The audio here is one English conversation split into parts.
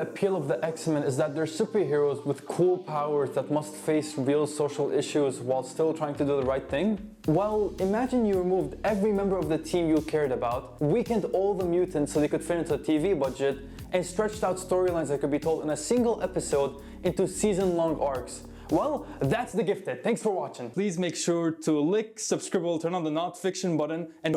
the appeal of the X-Men is that they're superheroes with cool powers that must face real social issues while still trying to do the right thing? Well, imagine you removed every member of the team you cared about, weakened all the mutants so they could fit into a TV budget, and stretched out storylines that could be told in a single episode into season-long arcs. Well, that's The Gifted. Thanks for watching. Please make sure to like, subscribe, turn on the not fiction button, and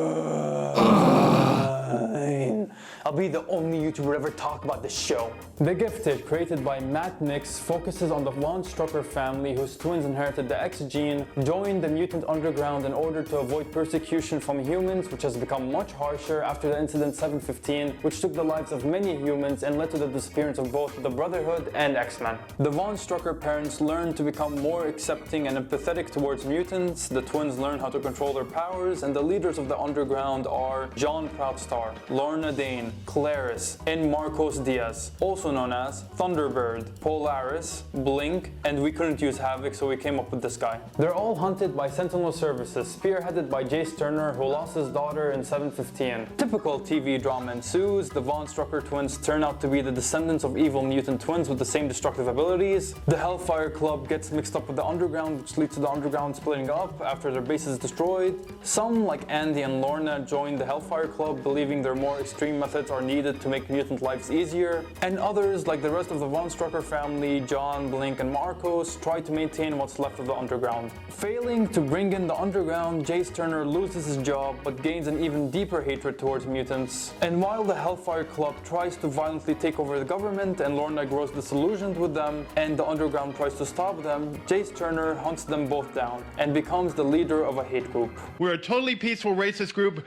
I'll be the only YouTuber to ever talk about this show. The Gifted, created by Matt Nix, focuses on the Von Strucker family whose twins inherited the X gene, joined the mutant underground in order to avoid persecution from humans, which has become much harsher after the incident 715, which took the lives of many humans and led to the disappearance of both the Brotherhood and X-Men. The Von Strucker parents learned to become more accepting and empathetic towards mutants, the twins learn how to control their powers, and the leaders of the underground are John Proudstar, Lorna Dane, Claris, and Marcos Diaz, also known as Thunderbird, Polaris, Blink, and we couldn't use Havoc, so we came up with this guy. They're all hunted by Sentinel Services, spearheaded by Jace Turner, who lost his daughter in 715. Typical TV drama ensues. The Von Strucker twins turn out to be the descendants of evil mutant twins with the same destructive abilities. The Hellfire Club gets mixed up with the Underground, which leads to the Underground splitting up after their base is destroyed. Some, like Andy and Lorna, join the Hellfire Club, believing their more extreme methods are needed to make mutant lives easier. And others, like the rest of the Von Strucker family, John, Blink, and Marcos, try to maintain what's left of the Underground. Failing to bring in the Underground, Jace Turner loses his job, but gains an even deeper hatred towards mutants. And while the Hellfire Club tries to violently take over the government, and Lorna grows disillusioned with them, and the Underground tries to stop them, Jace Turner hunts them both down and becomes the leader of a hate group. We're a totally peaceful racist group.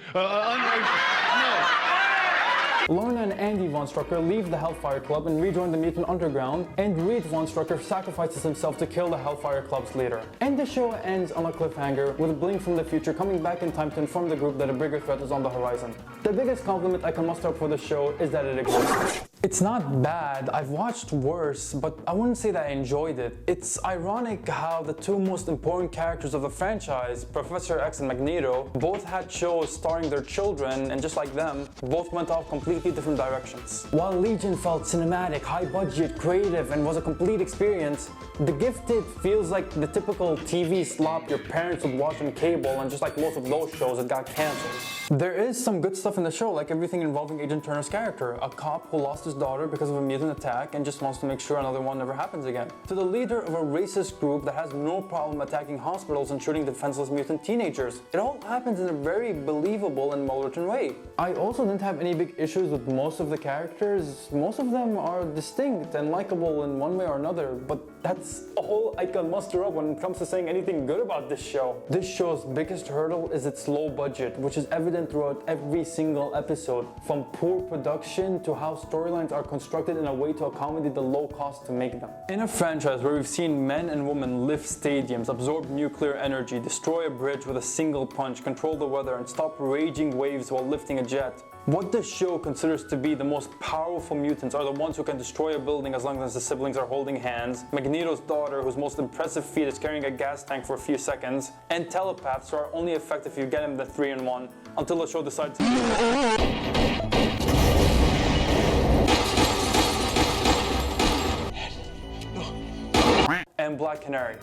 Lorna and Andy Von Strucker leave the Hellfire Club and rejoin the Mutant Underground, and Reed Von Strucker sacrifices himself to kill the Hellfire Club's leader. And the show ends on a cliffhanger with Blink from the future coming back in time to inform the group that a bigger threat is on the horizon. The biggest compliment I can muster up for the show is that it exists. It's not bad, I've watched worse, but I wouldn't say that I enjoyed it. It's ironic how the two most important characters of the franchise, Professor X and Magneto, both had shows starring their children, and just like them, both went off completely different directions. While Legion felt cinematic, high budget, creative, and was a complete experience, The Gifted feels like the typical TV slop your parents would watch on cable, and just like most of those shows, it got cancelled. There is some good stuff in the show, like everything involving Agent Turner's character, a cop who lost his daughter because of a mutant attack and just wants to make sure another one never happens again, to the leader of a racist group that has no problem attacking hospitals and shooting defenseless mutant teenagers. It all happens in a very believable and well-written way. I also didn't have any big issues with most of the characters. Most of them are distinct and likable in one way or another, but that's all I can muster up when it comes to saying anything good about this show. This show's biggest hurdle is its low budget, which is evident throughout every single episode, from poor production to how storylines are constructed in a way to accommodate the low cost to make them. In a franchise where we've seen men and women lift stadiums, absorb nuclear energy, destroy a bridge with a single punch, control the weather, and stop raging waves while lifting a jet, what this show considers to be the most powerful mutants are the ones who can destroy a building as long as the siblings are holding hands, Magneto's daughter, whose most impressive feat is carrying a gas tank for a few seconds, and telepaths who are only effective if you get them the 3-in-1, until the show decides and Black Canary.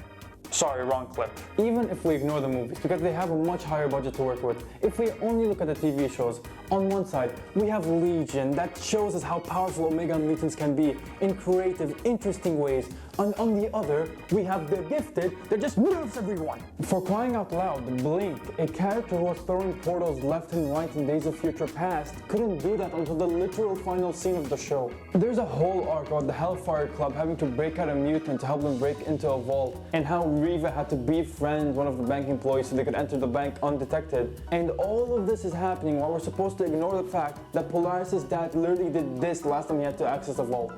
Sorry, wrong clip. Even if we ignore the movies, because they have a much higher budget to work with, if we only look at the TV shows, on one side, we have Legion that shows us how powerful Omega mutants can be in creative, interesting ways. And on the other, we have The Gifted that just nerfs everyone. For crying out loud, Blink, a character who was throwing portals left and right in Days of Future Past, couldn't do that until the literal final scene of the show. There's a whole arc about the Hellfire Club having to break out a mutant to help them break into a vault, and how Riva had to befriend one of the bank employees so they could enter the bank undetected. And all of this is happening while we're supposed to ignore the fact that Polaris' dad literally did this last time he had to access the vault.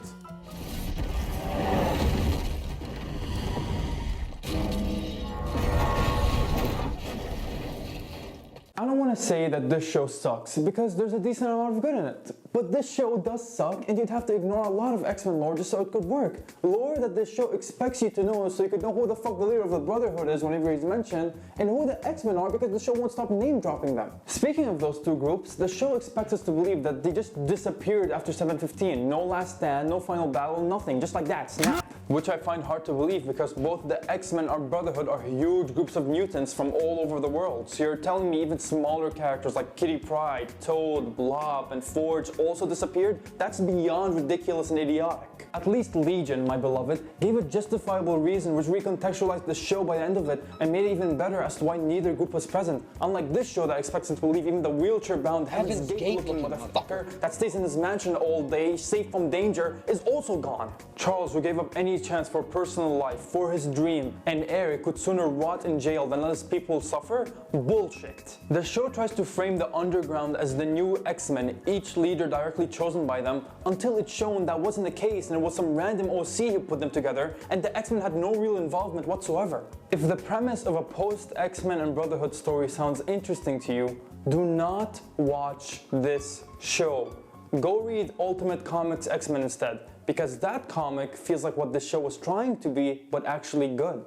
I don't want to say that this show sucks, because there's a decent amount of good in it. But this show does suck, and you'd have to ignore a lot of X-Men lore just so it could work. Lore that this show expects you to know so you could know who the fuck the leader of the Brotherhood is whenever he's mentioned, and who the X-Men are because the show won't stop name-dropping them. Speaking of those two groups, the show expects us to believe that they just disappeared after 715. No last stand, no final battle, nothing. Just like that, snap. Which I find hard to believe because both the X-Men and Brotherhood are huge groups of mutants from all over the world. So you're telling me even smaller characters like Kitty Pryde, Toad, Blob, and Forge also disappeared? That's beyond ridiculous and idiotic. At least Legion, my beloved, gave a justifiable reason which recontextualized the show by the end of it and made it even better as to why neither group was present. Unlike this show that expects us to believe even the wheelchair-bound Heaven's Gate-looking motherfucker that stays in his mansion all day, safe from danger, is also gone. Charles, who gave up any chance for personal life, for his dream, and Eric could sooner rot in jail than let his people suffer? Bullshit. The show tries to frame the underground as the new X-Men, each leader directly chosen by them, until it's shown that wasn't the case and it was some random OC who put them together, and the X-Men had no real involvement whatsoever. If the premise of a post-X-Men and Brotherhood story sounds interesting to you, do not watch this show. Go read Ultimate Comics X-Men instead, because that comic feels like what this show was trying to be, but actually good.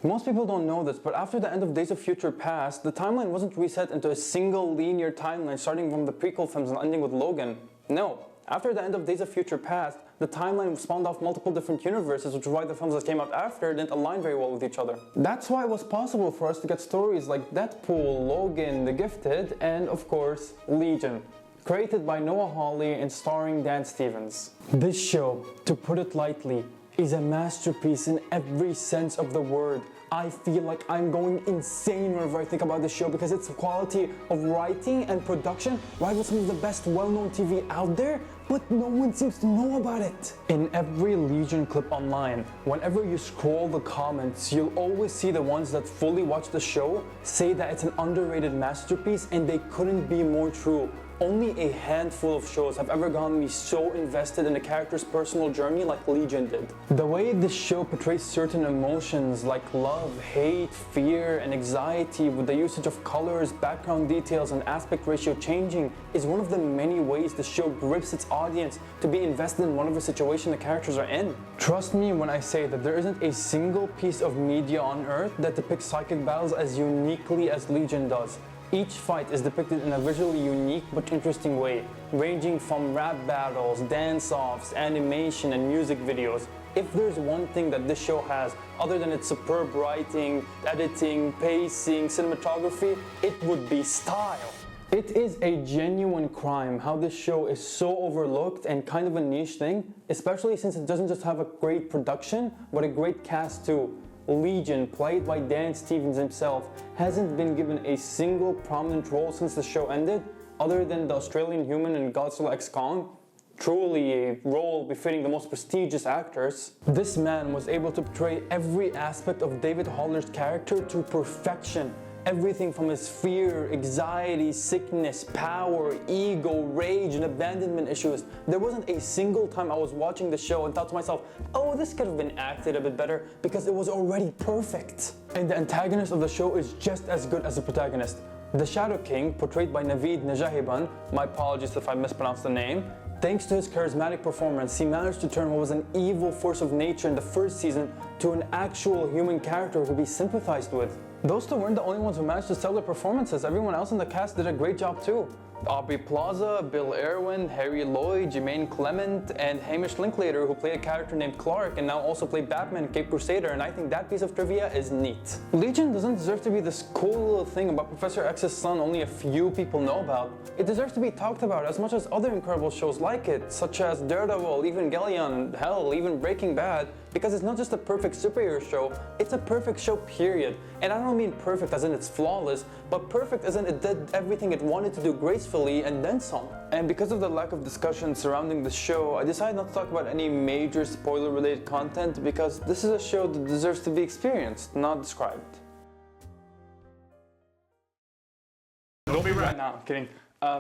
Most people don't know this, but after the end of Days of Future Past, the timeline wasn't reset into a single linear timeline starting from the prequel films and ending with Logan. No. After the end of Days of Future Past, the timeline spawned off multiple different universes, which is why the films that came out after didn't align very well with each other. That's why it was possible for us to get stories like Deadpool, Logan, The Gifted, and of course, Legion, created by Noah Hawley and starring Dan Stevens. This show, to put it lightly, is a masterpiece in every sense of the word. I feel like I'm going insane whenever I think about this show because its quality of writing and production rivals some of the best well-known TV out there, but no one seems to know about it. In every Legion clip online, whenever you scroll the comments, you'll always see the ones that fully watch the show say that it's an underrated masterpiece, and they couldn't be more true. Only a handful of shows have ever gotten me so invested in a character's personal journey like Legion did. The way this show portrays certain emotions like love, hate, fear, and anxiety with the usage of colors, background details, and aspect ratio changing is one of the many ways the show grips its audience to be invested in whatever situation the characters are in. Trust me when I say that there isn't a single piece of media on Earth that depicts psychic battles as uniquely as Legion does. Each fight is depicted in a visually unique but interesting way, ranging from rap battles, dance-offs, animation, and music videos. If there's one thing that this show has, other than its superb writing, editing, pacing, cinematography, it would be style. It is a genuine crime how this show is so overlooked and kind of a niche thing, especially since it doesn't just have a great production, but a great cast too. Legion, played by Dan Stevens himself, hasn't been given a single prominent role since the show ended, other than the Australian Human in Godzilla x Kong. Truly a role befitting the most prestigious actors. This man was able to portray every aspect of David Haller's character to perfection. Everything from his fear, anxiety, sickness, power, ego, rage, and abandonment issues. There wasn't a single time I was watching the show and thought to myself, oh, this could have been acted a bit better, because it was already perfect. And the antagonist of the show is just as good as the protagonist. The Shadow King, portrayed by Naveed Najahiban, my apologies if I mispronounced the name, thanks to his charismatic performance, he managed to turn what was an evil force of nature in the first season to an actual human character to be sympathized with. Those two weren't the only ones who managed to sell their performances. Everyone else in the cast did a great job too. Aubrey Plaza, Bill Irwin, Harry Lloyd, Jermaine Clement, and Hamish Linklater, who played a character named Clark and now also played Batman in Cape Crusader, and I think that piece of trivia is neat. Legion doesn't deserve to be this cool little thing about Professor X's son only a few people know about. It deserves to be talked about as much as other incredible shows like it, such as Daredevil, Evangelion, hell, even Breaking Bad, because it's not just a perfect superhero show, it's a perfect show, period. And I don't mean perfect as in it's flawless, but perfect as in it did everything it wanted to do gracefully and then some. And because of the lack of discussion surrounding the show, I decided not to talk about any major spoiler-related content because this is a show that deserves to be experienced, not described. Don't be right. No, I'm kidding.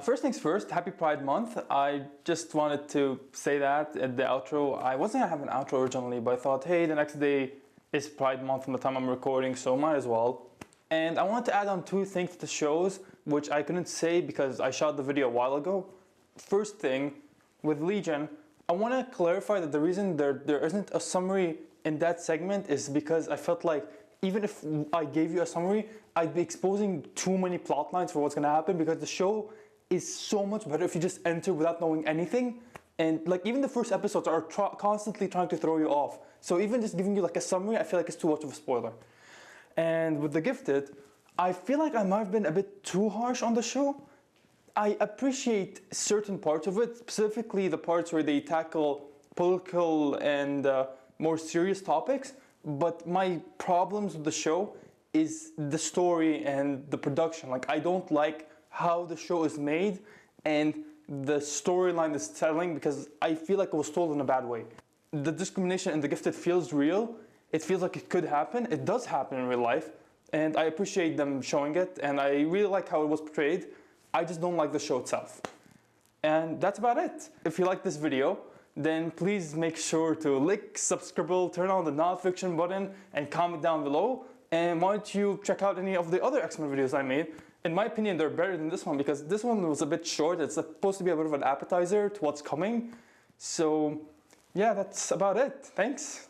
First things first, happy Pride Month. I just wanted to say that at the outro. I wasn't gonna have an outro originally, but I thought, hey, the next day It's Pride Month from the time I'm recording, so might as well. And I want to add on two things to the shows, which I couldn't say because I shot the video a while ago. First thing, with Legion, I want to clarify that the reason there isn't a summary in that segment is because I felt like even if I gave you a summary, I'd be exposing too many plot lines for what's going to happen, because the show is so much better if you just enter without knowing anything. And like even the first episodes are constantly trying to throw you off. So even just giving you like a summary, I feel like it's too much of a spoiler. And with The Gifted, I feel like I might have been a bit too harsh on the show. I appreciate certain parts of it, specifically the parts where they tackle political and more serious topics. But my problems with the show is the story and the production. Like, I don't like how the show is made and the storyline is telling, because I feel like it was told in a bad way. The discrimination in The Gifted feels real. It feels like it could happen. It does happen in real life. And I appreciate them showing it. And I really like how it was portrayed. I just don't like the show itself. And that's about it. If you like this video, then please make sure to like, subscribe, turn on the notification button, and comment down below. And why don't you check out any of the other X-Men videos I made? In my opinion, they're better than this one because this one was a bit short. It's supposed to be a bit of an appetizer to what's coming. So yeah, that's about it. Thanks.